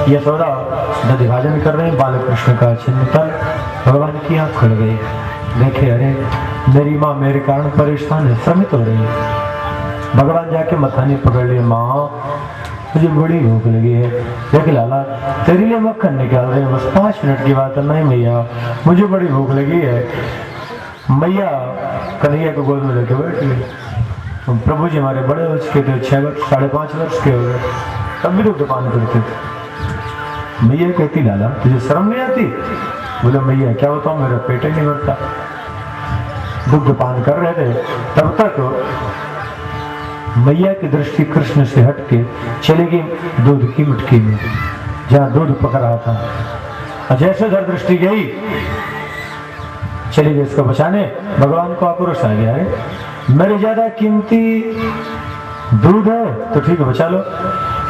यशोदा दधि भाजन कर रहे हैं, बाल कृष्ण का चिंतन, भगवान की आंख खुल गई। देखे अरे मेरी माँ मेरे कारण परेशान है, श्रमित हो रही है। भगवान जाके मथानी पकड़ लिए, माँ मुझे बड़ी भूख लगी है। देख लाला तेरे लिए मक्खन निकाल रहे हैं, बस 5 मिनट की बात है। नहीं मैया मुझे बड़ी भूख लगी है। मैया कन्हैया को गोद में लेके बैठ गई। प्रभु जी हमारे बड़े हो चुके थे, 6 वर्ष 5.5 वर्ष के हो गए, तब भी दुग्ध पान करते थे। मैया कहती लाला तुझे शर्म नहीं आती? बोले मैया क्या बताऊं, मेरा पेट ही नहीं भरता। दुग्ध पान कर रहे थे, तब तक मैया की दृष्टि कृष्ण से हट के चली गई दूध की मटकी में, जहां दूध पक रहा था। जैसे उधर दृष्टि गई, चली गई इसको बचाने। भगवान को आक्रोश आ गया है, मेरे ज्यादा कीमती दूध है तो ठीक है बचा लो।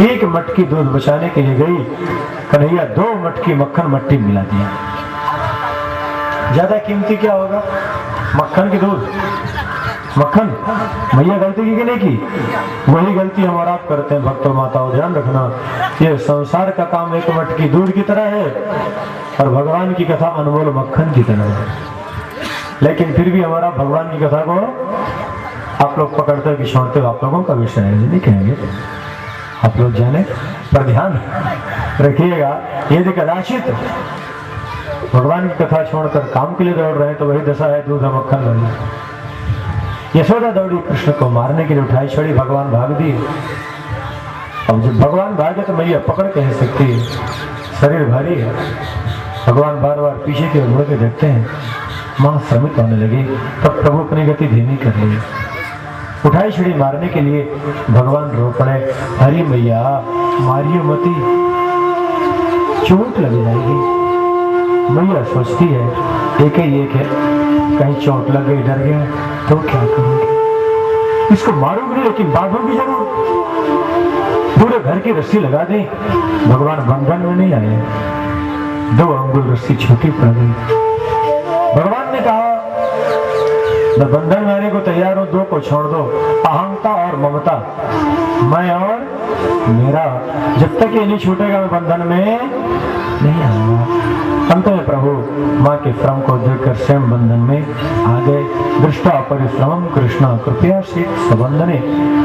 1 मटकी दूध बचाने के लिए गई, कन्हैया 2 मटकी मक्खन मट्टी मिला दिया। ज्यादा कीमती क्या होगा, मक्खन की दूध? मक्खन। मैया गलती की नहीं की? वही गलती हम और आप करते हैं भक्तों माताओं, ध्यान रखना। ये संसार का काम 1 मटकी दूध की तरह है और भगवान की कथा अनमोल मक्खन की तरह है। लेकिन फिर भी हमारा भगवान की कथा को आप लोग पकड़ते कि छोड़ते हो, आप लोगों का विषय है, नहीं कहेंगे। आप लोग जाने पर ध्यान रखिएगा। यदि कदाचित भगवान की कथा छोड़कर काम के लिए दौड़ रहे हैं तो वही दशा है दूध मक्खन वाली। यशोदा दौड़ी कृष्ण को मारने के लिए, उठाई छड़ी, भगवान भाग दिए। अब जब भगवान भागे तो मैया पकड़ कह सकती है, शरीर भारी है। भगवान बार बार पीछे की ओर मुड़ के देखते हैं, मां श्रमित होने लगी। तब प्रभु अपनी गति धीमी कर ली, उठाई छड़ी मारने के लिए भगवान रो पड़े, हरी मैया मारियो मती, चोट लग जाएगी। मैया सोचती है एक ही एक है, कहीं चोट लग गई, डर गया तो क्या करूंगी? इसको मारूंगी लेकिन बांधूंगी जरूर, पूरे घर की रस्सी लगा दी। भगवान बंधन में नहीं आए, 2 अंगुल रस्सी छोटी पड़ गई। भगवान ने कहा मैं बंधन में आने को तैयार हूं, 2 को छोड़ दो, अहंता और ममता, मैं और मेरा। जब तक ये नहीं छूटेगा मैं बंधन में नहीं आऊंगा। अंत में प्रभु माँ के श्रम को देखकर स्वयं बंधन में आ गए। दृष्टा परिश्रम कृष्ण कृपया से सबंधने।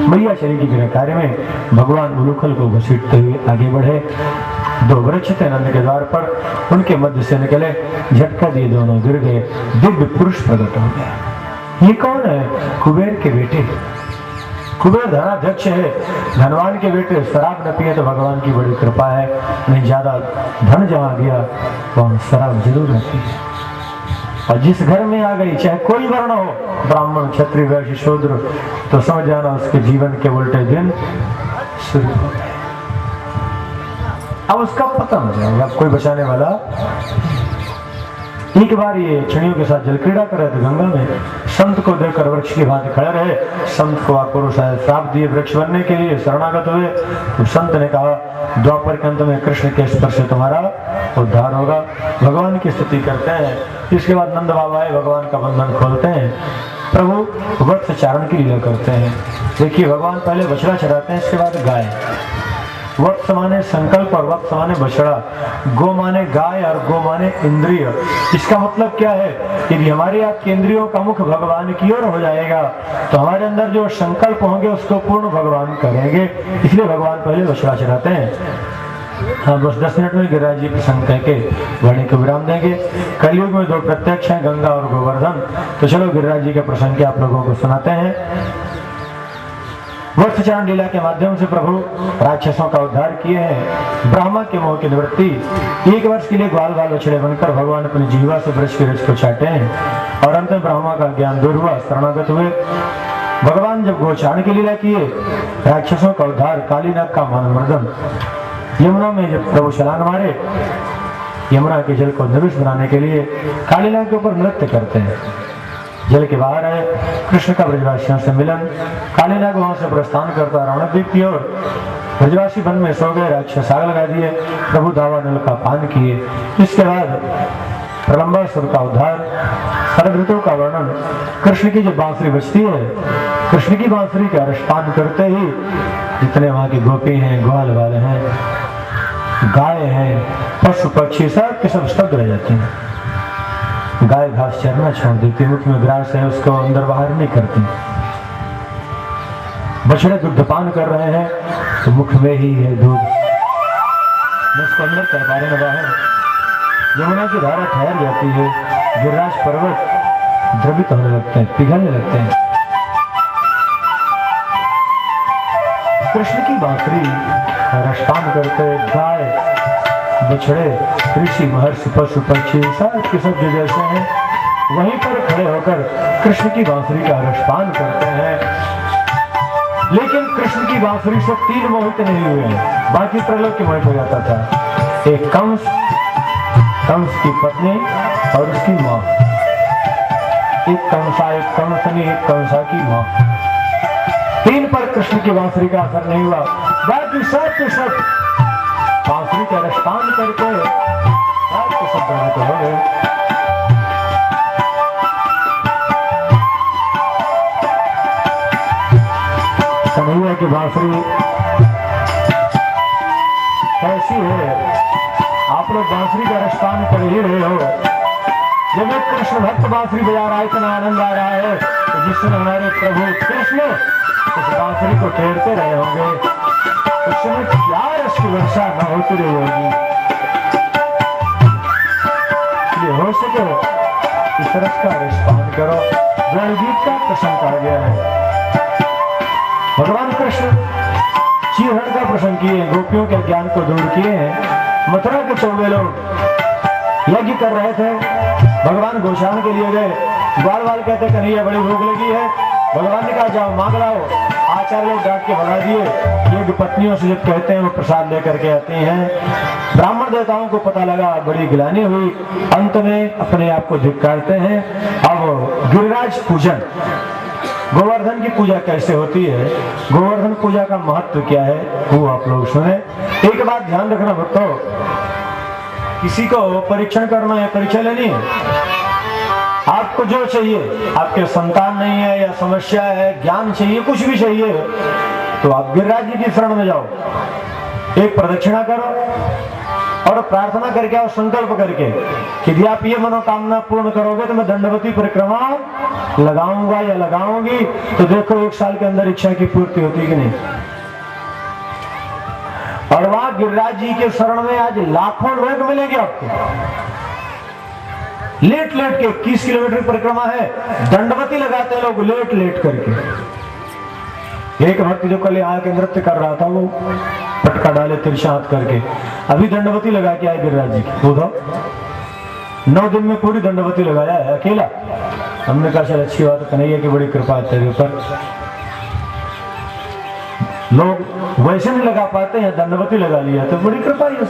मैया चली की गृह कार्य में, भगवान उलूखल को घसीटते हुए आगे बढ़े। 2 वृक्ष थे नंद के द्वार पर, उनके मध्य से निकले, झटका दिए, दोनों गिर गए। दिव्य पुरुष प्रकट हो गया। ये कौन है? कुबेर के बेटे। कुबेर धनाध्यक्ष है, धनवान के बेटे। शराब न पिए तो भगवान की बड़ी कृपा है, नहीं ज्यादा धन जमा गया वहां शराब जरूर रहती है। और जिस घर में आ गई, चाहे कोई वर्ण हो, ब्राह्मण क्षत्रिय वैश्य शूद्र, तो समझ जाना उसके जीवन के उल्टे दिन शुरू हो गए। अब उसका पता हो जाएगा, कोई बचाने वाला। एक बार ये चिड़ियों के साथ जल क्रीड़ा कर रहे थे गंगा में, संत को देखकर वृक्ष की भांति खड़े रहे। संत को आक्रोश आया, श्राप दिए वृक्ष बनने के लिए, शरणागत हुए। तो संत ने कहा द्वापर के अंत में कृष्ण के स्पर्श से तुम्हारा उद्धार होगा। भगवान की स्तुति करते हैं। इसके बाद नंद बाबा आए, भगवान का बंधन खोलते हैं। प्रभु वत्स चारण की लीला करते हैं। देखिए भगवान पहले बछड़ा चढ़ाते हैं, इसके बाद गाय। वत्स माने संकल्प और वत्स माने बछड़ा, गो माने गाय और गो माने इंद्रिय। इसका मतलब क्या है? यदि हमारे आपके इंद्रियों का मुख भगवान की ओर हो जाएगा तो हमारे अंदर जो संकल्प होंगे उसको पूर्ण भगवान करेंगे। इसलिए भगवान पहले बछड़ा चढ़ाते हैं। हाँ, बस 10 मिनट में गिरिराज जी प्रसंग कह के वाणी को विराम देंगे। कलयुग में 2 प्रत्यक्ष हैं, गंगा और गोवर्धन। तो चलो गिरिराज जी के प्रसंग के आप लोगों को सुनाते हैं। वत्सचारण लीला के माध्यम से प्रभु राक्षसों का उद्धार किए हैं, ब्रह्मा के मोह की निवृत्ति। 1 वर्ष के लिए ग्वाल बाल बछड़े बनकर भगवान अपनी जीवा से वृक्ष के रज को चाटे हैं और अंत में ब्रह्मा का ज्ञान दूर हुआ, शरणागत हुए। भगवान जब गोचारण की लीला किए, राक्षसों का उद्धार, कालीनाग का मनमर्दन। यमुना में जब प्रभु छलांग मारे, यमुना के जल को निविष्ट बनाने के लिए कालीनाग के ऊपर नृत्य करते हैं। जल के बाहर है कृष्ण का ब्रजवासियों से मिलन। कालीनाग वहां से प्रस्थान करता रौणकद्वीप की ओर। ब्रजवासी वन में सो गए, राक्षस आग लगा दिए, प्रभु दावानल का पान किए। इसके बाद प्रलंबासुर का उद्धार, शरद ऋतु का वर्णन। कृष्ण की जब बांसुरी बजती है, कृष्ण की बांसुरी का रसपान करते ही जितने वहां की गोपी हैं, ग्वाल वाले हैं, गाय है, पशु पक्षी सब के सब स्तब्ध रह जाते हैं। गाय घास चरना छोड़ देती, मुख में ग्रास है उसको अंदर बाहर नहीं करती। बछड़े दुग्धपान कर रहे हैं तो मुख में ही है दूध, न उसको अंदर कर पा रहे न बाहर। यमुना की धारा ठहर जाती है, गिरिराज पर्वत द्रवित होने लगते हैं, पिघलने लगते हैं। कृष्ण की बांसुरी रसपान करते गाय, बछड़े, ऋषि, महर्षि, पशु पक्षी सब के सब जो जैसे हैं वहीं पर खड़े होकर कृष्ण की बांसुरी का रसपान करते हैं। लेकिन कृष्ण की बांसुरी से 3 मोहित नहीं हुए हैं, बाकी प्रलोक की मोहित हो जाता था। एक कंस, कंस की पत्नी और उसकी माँ, एक कंसनी, एक कंसा की माँ। 3 पर कृष्ण की बांसुरी का असर नहीं हुआ, बाकी सब के सब बांसुरी का रसपान करके सब के सब भ्रमित हो गए। कन्हैया की बांसुरी कैसी है? आप लोग बांसुरी का रसपान कर ही रहे हो। जब एक कृष्ण भक्त बांसुरी बजा रहा है, इतना आनंद आ रहा है तो जिस समय हमारे प्रभु कृष्ण उस बांसुरी को टेरते रहे होंगे, उस समय क्या रस की वर्षा न होती रही होगी। ये हो सके इस रस का रसपान करो। गीत का प्रसंग कहा गया है। भगवान कृष्ण चीरहरण का प्रसंग किए, गोपियों के ज्ञान को दूर किए हैं। मथुरा के 14 लोग यज्ञ कर रहे थे, भगवान गोशान के लिए गए। ग्वाल वाल कहते कन्हैया बड़ी भूख लगी है। भगवान ने कहा जाओ मांग लाओ। आचार्य लोग डांट के भगा दिए। ये पत्नियों से जब कहते हैं वो प्रसाद लेकर के आती हैं। ब्राह्मण देवताओं को पता लगा, बड़ी गिलानी हुई, अंत में अपने आप को धिक्कारते हैं। अब गिरिराज पूजन, गोवर्धन की पूजा कैसे होती है, गोवर्धन पूजा का महत्व क्या है, वो आप लोग सुने। एक बात ध्यान रखना भक्तों, किसी को परीक्षण करना है, परीक्षा लेनी है। आपको जो चाहिए, आपके संतान नहीं है या समस्या है, ज्ञान चाहिए, कुछ भी चाहिए, तो आप गिरिराज जी की शरण में जाओ। एक प्रदक्षिणा करो और प्रार्थना करके आओ, संकल्प करके कि यदि आप ये मनोकामना पूर्ण करोगे तो मैं दंडवती परिक्रमा लगाऊंगा या लगाऊंगी। तो देखो 1 साल के अंदर इच्छा की पूर्ति होती कि नहीं। और वहां गिरिराज जी के शरण में आज लाखों लोग मिलेंगे आपको। लेट लेट के 21 किलोमीटर परिक्रमा है, दंडवती लगाते लोग लेट लेट करके। एक भक्त जो कल यहाँ के नृत्य कर रहा था, वो पटका डाले तिरछा हाथ करके, अभी दंडवती लगा के आए गिरिराज जी की। 9 दिन में पूरी दंडवती लगाया है अकेला। हमने कहा चल अच्छी बात है, कन्हैया की बड़ी कृपा है तेरे ऊपर। लोग वैसे नहीं लगा पाते हैं, दंडवती लगा लिया तो बड़ी कृपा है।